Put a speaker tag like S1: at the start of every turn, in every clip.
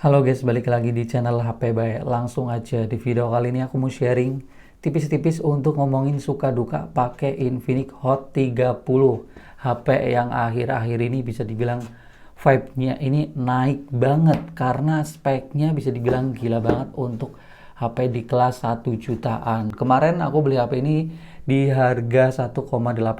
S1: Halo guys, balik lagi di channel HP Bae. Langsung aja di video kali ini aku mau sharing tipis-tipis untuk ngomongin suka duka pakai Infinix Hot 30. HP yang akhir-akhir ini bisa dibilang vibe-nya ini naik banget karena speknya bisa dibilang gila banget untuk HP di kelas 1 jutaan. Kemarin aku beli HP ini di harga 1,8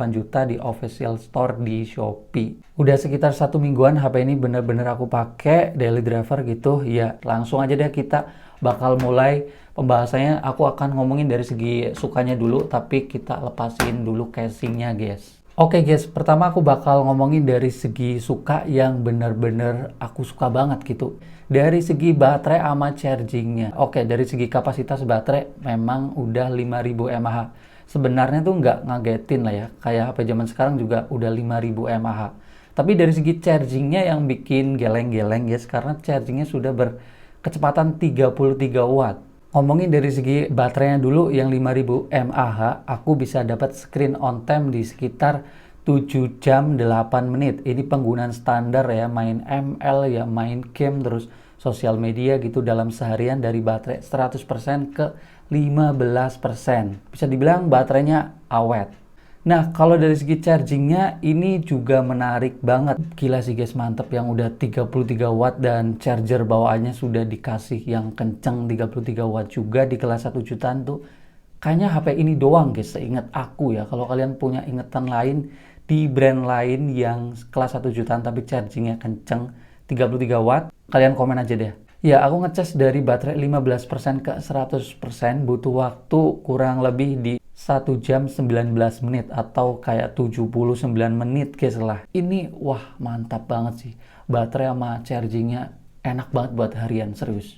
S1: juta di official store di Shopee. Udah sekitar 1 mingguan HP ini bener-bener aku pakai daily driver gitu. Ya langsung aja deh kita bakal mulai pembahasannya. Aku akan ngomongin dari segi sukanya dulu, tapi kita lepasin dulu casingnya guys. Oke guys, pertama aku bakal ngomongin dari segi suka yang bener-bener aku suka banget gitu. Dari segi baterai sama chargingnya. Oke, dari segi kapasitas baterai memang udah 5000 mAh. Sebenarnya tuh nggak ngagetin lah ya, kayak HP zaman sekarang juga udah 5000 mAh. Tapi dari segi chargingnya yang bikin geleng-geleng guys, karena chargingnya sudah berkecepatan 33 watt. Ngomongin dari segi baterainya dulu yang 5000 mAh, aku bisa dapat screen on time di sekitar 7 jam 8 menit. Ini penggunaan standar ya, main ML ya, main game terus sosial media gitu dalam seharian dari baterai 100% ke 15%. Bisa dibilang baterainya awet. Nah, kalau dari segi chargingnya ini juga menarik banget. Gila sih guys, mantep yang udah 33 watt dan charger bawaannya sudah dikasih yang kenceng 33 watt juga di kelas 1 jutaan tuh. Kayaknya HP ini doang guys, seingat aku ya. Kalau kalian punya ingatan lain di brand lain yang kelas 1 jutaan tapi chargingnya kenceng 33 watt, kalian komen aja deh. Ya, aku ngecas dari baterai 15% ke 100% butuh waktu kurang lebih di 1 jam 19 menit atau kayak 79 menit guys lah. Ini wah mantap banget sih. Baterai sama chargingnya enak banget buat harian, serius.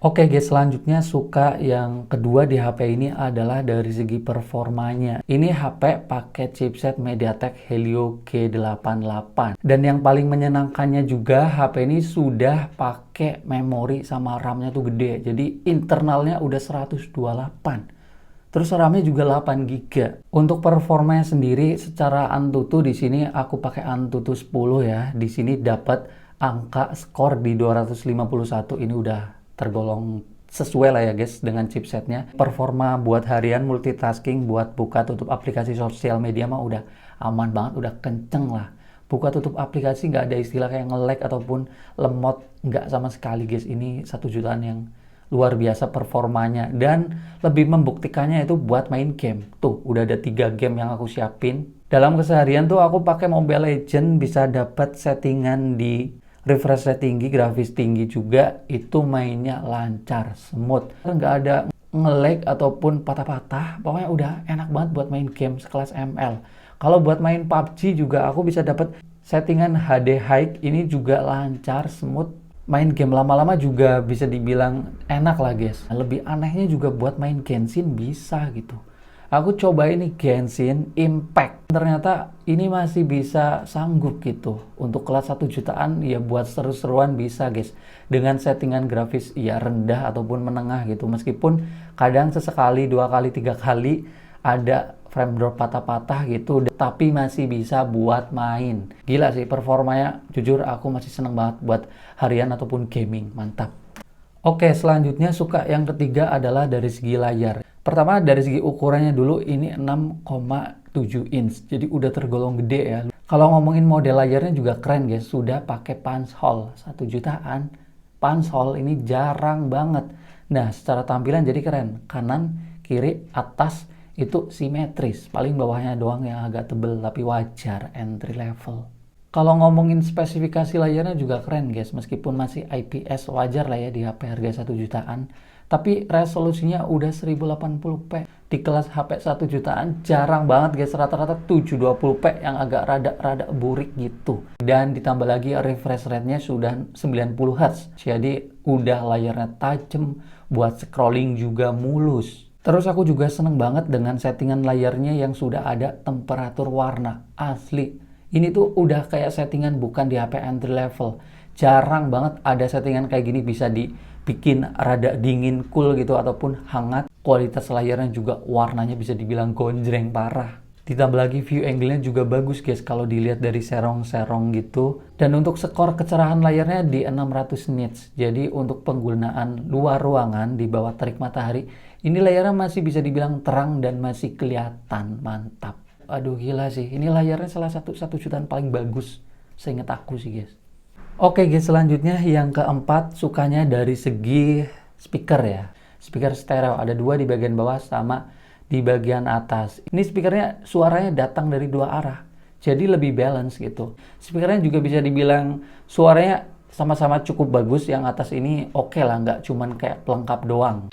S1: Oke guys, selanjutnya suka yang kedua di HP ini adalah dari segi performanya. Ini HP pakai chipset MediaTek Helio G88. Dan yang paling menyenangkannya juga HP ini sudah pakai memori sama RAM-nya tuh gede. Jadi internalnya udah 128. Terus RAM-nya juga 8 GB. Untuk performanya sendiri secara Antutu di sini aku pakai Antutu 10 ya. Di sini dapat angka skor di 251. Ini udah tergolong sesuai lah ya guys dengan chipsetnya. Performa buat harian multitasking, buat buka tutup aplikasi sosial media mah udah aman banget, udah kenceng lah. Buka tutup aplikasi nggak ada istilah kayak nge-lag ataupun lemot, nggak sama sekali guys. Ini 1 jutaan yang luar biasa performanya, dan lebih membuktikannya itu buat main game. Tuh udah ada 3 game yang aku siapin. Dalam keseharian tuh aku pakai Mobile Legends bisa dapat settingan di refresh rate tinggi, grafis tinggi juga, itu mainnya lancar, smooth, nggak ada nge-lag ataupun patah-patah. Pokoknya udah enak banget buat main game sekelas ML. Kalau buat main PUBG juga aku bisa dapat settingan HD High, ini juga lancar, smooth. Main game lama-lama juga bisa dibilang enak lah guys. Lebih anehnya juga buat main Genshin bisa gitu. Aku coba ini Genshin Impact. Ternyata ini masih bisa sanggup gitu. Untuk kelas 1 jutaan ya buat seru-seruan bisa guys. Dengan settingan grafis ya rendah ataupun menengah gitu. Meskipun kadang sesekali, 2 kali, 3 kali ada frame drop patah-patah gitu. Tapi masih bisa buat main. Gila sih performanya. Jujur aku masih seneng banget buat harian ataupun gaming. Mantap. Oke, selanjutnya suka yang ketiga adalah dari segi layar. Pertama dari segi ukurannya dulu, ini 6,7 inch. Jadi udah tergolong gede ya. Kalau ngomongin model layarnya juga keren guys. Sudah pakai punch hole 1 jutaan. Punch hole ini jarang banget. Nah secara tampilan jadi keren. Kanan, kiri, atas itu simetris. Paling bawahnya doang yang agak tebel, tapi wajar, entry level. Kalau ngomongin spesifikasi layarnya juga keren guys. Meskipun masih IPS, wajar lah ya di HP harga 1 jutaan. Tapi resolusinya udah 1080p. Di kelas HP 1 jutaan jarang banget guys, rata-rata 720p yang agak rada burik gitu. Dan ditambah lagi refresh rate-nya sudah 90Hz. Jadi udah layarnya tajam, buat scrolling juga mulus. Terus aku juga seneng banget dengan settingan layarnya yang sudah ada temperatur warna. Asli, ini tuh udah kayak settingan bukan di HP entry level. Jarang banget ada settingan kayak gini bisa dibikin rada dingin, cool gitu ataupun hangat. Kualitas layarnya juga warnanya bisa dibilang gonjreng parah. Ditambah lagi view angle-nya juga bagus guys kalau dilihat dari serong-serong gitu. Dan untuk skor kecerahan layarnya di 600 nits. Jadi untuk penggunaan luar ruangan di bawah terik matahari, ini layarnya masih bisa dibilang terang dan masih kelihatan mantap. Aduh gila sih, ini layarnya salah satu 1 jutaan paling bagus seingat aku sih guys. Oke guys, selanjutnya yang keempat sukanya dari segi speaker ya. Speaker stereo, ada 2 di bagian bawah sama di bagian atas. Ini speakernya suaranya datang dari 2 arah. Jadi lebih balance gitu. Speakernya juga bisa dibilang suaranya sama-sama cukup bagus. Yang atas ini oke lah, nggak cuman kayak pelengkap doang.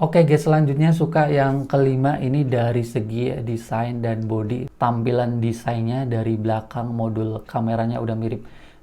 S1: Oke guys, selanjutnya suka yang kelima ini dari segi desain dan body. Tampilan desainnya dari belakang, modul kameranya udah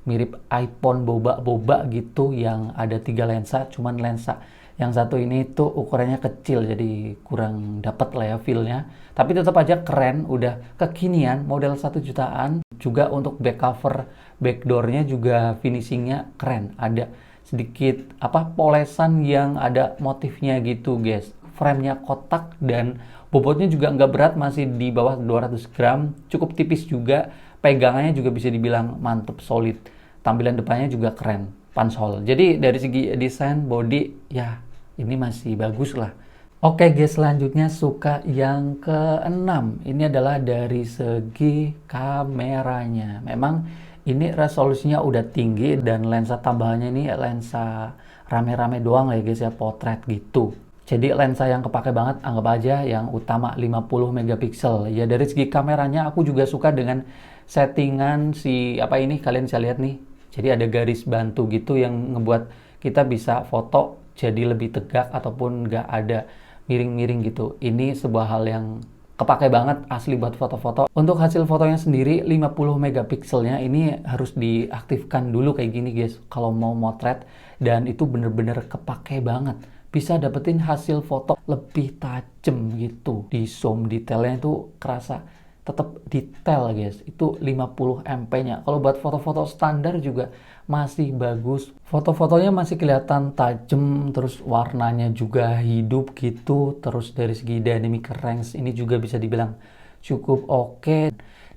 S1: mirip iPhone boba-boba gitu yang ada 3 lensa, cuman lensa yang satu ini tuh ukurannya kecil jadi kurang dapet lah ya feel-nya. Tapi tetap aja keren, udah kekinian, model 1 jutaan. Juga untuk back cover, backdoor-nya juga finishingnya keren. Ada sedikit polesan yang ada motifnya gitu guys. Frame-nya kotak dan bobotnya juga nggak berat, masih di bawah 200 gram, cukup tipis juga. Pegangannya juga bisa dibilang mantep, solid. Tampilan depannya juga keren, punch hole. Jadi dari segi desain, body, ya ini masih bagus lah. Oke guys, selanjutnya suka yang keenam. Ini adalah dari segi kameranya. Memang ini resolusinya udah tinggi dan lensa tambahannya ini lensa rame-rame doang lah ya guys ya, potret gitu. Jadi lensa yang kepake banget anggap aja yang utama 50 megapiksel. Ya dari segi kameranya aku juga suka dengan settingan si ini kalian bisa lihat nih. Jadi ada garis bantu gitu yang ngebuat kita bisa foto jadi lebih tegak ataupun nggak ada miring-miring gitu. Ini sebuah hal yang kepake banget asli buat foto-foto. Untuk hasil fotonya sendiri 50 megapikselnya ini harus diaktifkan dulu kayak gini guys kalau mau motret, dan itu bener-bener kepake banget. Bisa dapetin hasil foto lebih tajam gitu. Di zoom detailnya itu kerasa tetap detail guys. Itu 50 MP-nya. Kalau buat foto-foto standar juga masih bagus. Foto-fotonya masih kelihatan tajam, terus warnanya juga hidup gitu. Terus dari segi dynamic range ini juga bisa dibilang cukup oke.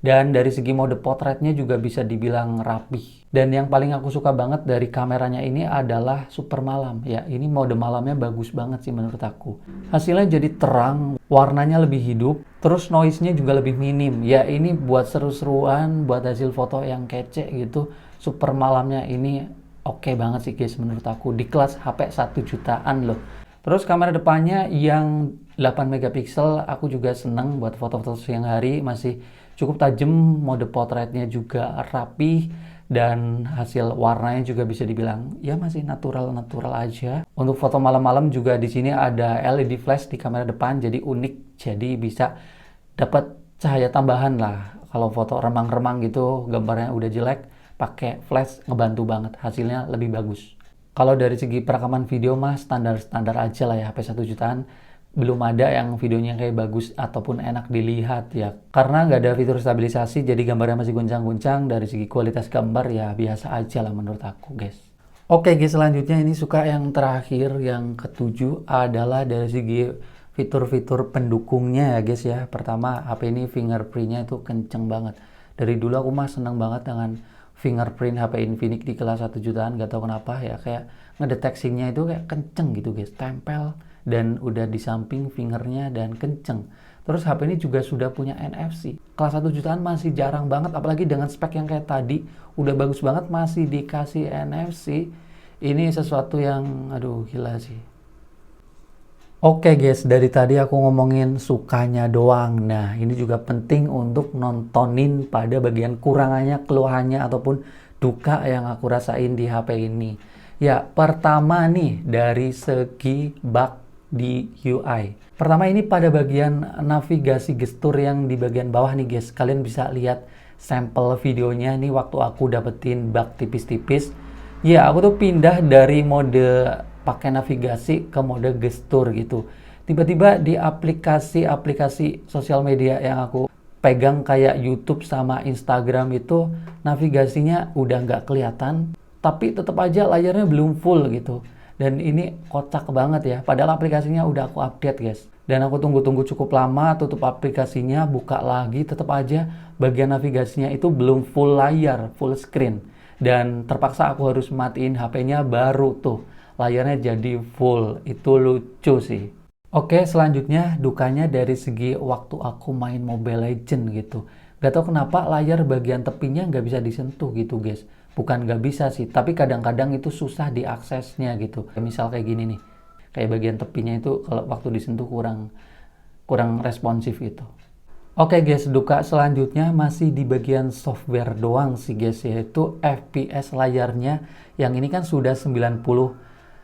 S1: Dan dari segi mode potretnya juga bisa dibilang rapih. Dan yang paling aku suka banget dari kameranya ini adalah super malam. Ya, ini mode malamnya bagus banget sih menurut aku. Hasilnya jadi terang, warnanya lebih hidup, terus noise-nya juga lebih minim. Ya, ini buat seru-seruan, buat hasil foto yang kece gitu. Super malamnya ini oke banget sih guys menurut aku. Di kelas HP 1 jutaan loh. Terus kamera depannya yang 8 megapiksel, aku juga seneng buat foto-foto siang hari, masih cukup tajam, mode potretnya juga rapi, dan hasil warnanya juga bisa dibilang ya masih natural-natural aja. Untuk foto malam-malam juga di sini ada LED flash di kamera depan, jadi unik, jadi bisa dapat cahaya tambahan lah. Kalau foto remang-remang gitu, gambarnya udah jelek, pakai flash ngebantu banget, hasilnya lebih bagus. Kalau dari segi perekaman video mah standar-standar aja lah ya, HP 1 jutaan. Belum ada yang videonya kayak bagus ataupun enak dilihat ya. Karena nggak ada fitur stabilisasi, jadi gambarnya masih guncang-guncang. Dari segi kualitas gambar ya biasa aja lah menurut aku guys. Oke guys, selanjutnya ini suka yang terakhir, yang ketujuh adalah dari segi fitur-fitur pendukungnya ya guys ya. Pertama, HP ini fingerprintnya itu kenceng banget. Dari dulu aku mah seneng banget dengan fingerprint HP Infinix di kelas 1 jutaan, gak tahu kenapa ya, kayak ngedeteksinya itu kayak kenceng gitu guys, tempel dan udah di samping fingernya dan kenceng. Terus HP ini juga sudah punya NFC. Kelas 1 jutaan masih jarang banget, apalagi dengan spek yang kayak tadi udah bagus banget masih dikasih NFC. Ini sesuatu yang aduh gila sih. Oke guys, dari tadi aku ngomongin sukanya doang. Nah, ini juga penting untuk nontonin pada bagian kurangannya, keluhannya, ataupun duka yang aku rasain di HP ini. Ya, pertama nih, dari segi bug di UI. Pertama ini pada bagian navigasi gestur yang di bagian bawah nih guys. Kalian bisa lihat sampel videonya nih waktu aku dapetin bug tipis-tipis. Ya, aku tuh pindah dari mode pakai navigasi ke mode gestur gitu. Tiba-tiba di aplikasi-aplikasi sosial media yang aku pegang kayak YouTube sama Instagram itu navigasinya udah nggak kelihatan, tapi tetap aja layarnya belum full gitu. Dan ini kocak banget ya, padahal aplikasinya udah aku update guys. Dan aku tunggu-tunggu cukup lama, tutup aplikasinya, buka lagi, tetap aja bagian navigasinya itu belum full layar, full screen. Dan terpaksa aku harus matiin HP-nya, baru tuh layarnya jadi full. Itu lucu sih. Oke, selanjutnya dukanya dari segi waktu aku main Mobile Legend gitu. Gak tau kenapa layar bagian tepinya nggak bisa disentuh gitu guys. Bukan nggak bisa sih, tapi kadang-kadang itu susah diaksesnya gitu. Misal kayak gini nih. Kayak bagian tepinya itu kalau waktu disentuh kurang responsif gitu. Oke guys, duka selanjutnya masih di bagian software doang sih guys, yaitu FPS layarnya yang ini kan sudah 90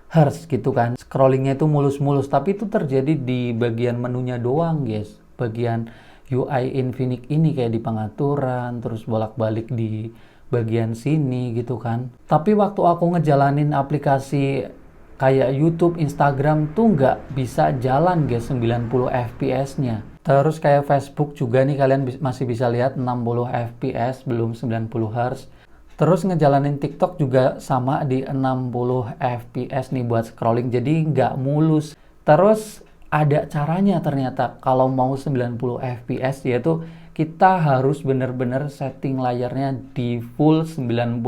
S1: Hz gitu kan. Scrollingnya itu mulus-mulus, tapi itu terjadi di bagian menunya doang guys. Bagian UI Infinix ini kayak di pengaturan, terus bolak-balik di bagian sini gitu kan. Tapi waktu aku ngejalanin aplikasi kayak YouTube, Instagram tuh nggak bisa jalan guys 90 fps-nya. Terus kayak Facebook juga nih kalian masih bisa lihat 60 fps, belum 90 Hz. Terus ngejalanin TikTok juga sama di 60 fps nih buat scrolling, jadi nggak mulus. Terus ada caranya ternyata kalau mau 90 fps, yaitu kita harus bener-bener setting layarnya di full 90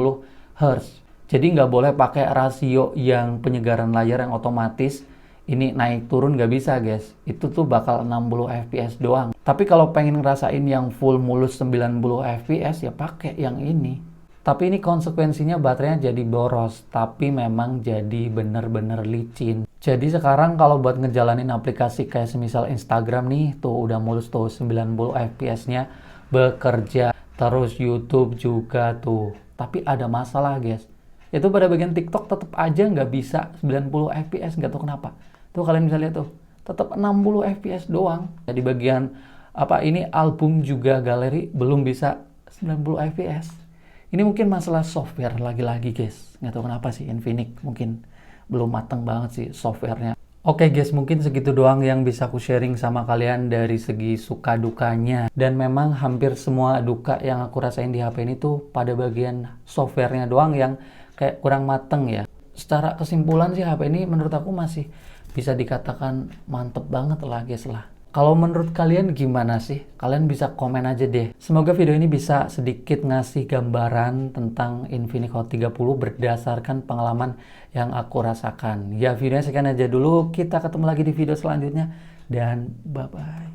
S1: Hz. Jadi nggak boleh pakai rasio yang penyegaran layar yang otomatis. Ini naik turun nggak bisa guys. Itu tuh bakal 60 fps doang. Tapi kalau pengen ngerasain yang full mulus 90 fps ya pakai yang ini. Tapi ini konsekuensinya baterainya jadi boros. Tapi memang jadi bener-bener licin. Jadi sekarang kalau buat ngejalanin aplikasi kayak semisal Instagram nih, tuh udah mulus tuh 90 fps-nya bekerja. Terus YouTube juga tuh. Tapi ada masalah guys. Itu pada bagian TikTok tetap aja nggak bisa 90 fps, nggak tahu kenapa. Tuh kalian bisa lihat tuh, tetap 60 fps doang. Di bagian ini album juga galeri belum bisa 90 fps. Ini mungkin masalah software lagi-lagi guys. Nggak tahu kenapa sih Infinix mungkin belum mateng banget sih softwarenya. Oke guys, mungkin segitu doang yang bisa aku sharing sama kalian dari segi suka dukanya. Dan memang hampir semua duka yang aku rasain di HP ini tuh pada bagian softwarenya doang yang kayak kurang mateng ya. Secara kesimpulan sih HP ini menurut aku masih bisa dikatakan mantep banget lah guys lah. Kalau menurut kalian gimana sih? Kalian bisa komen aja deh. Semoga video ini bisa sedikit ngasih gambaran tentang Infinix Hot 30 berdasarkan pengalaman yang aku rasakan. Ya videonya sekian aja dulu. Kita ketemu lagi di video selanjutnya. Dan bye-bye.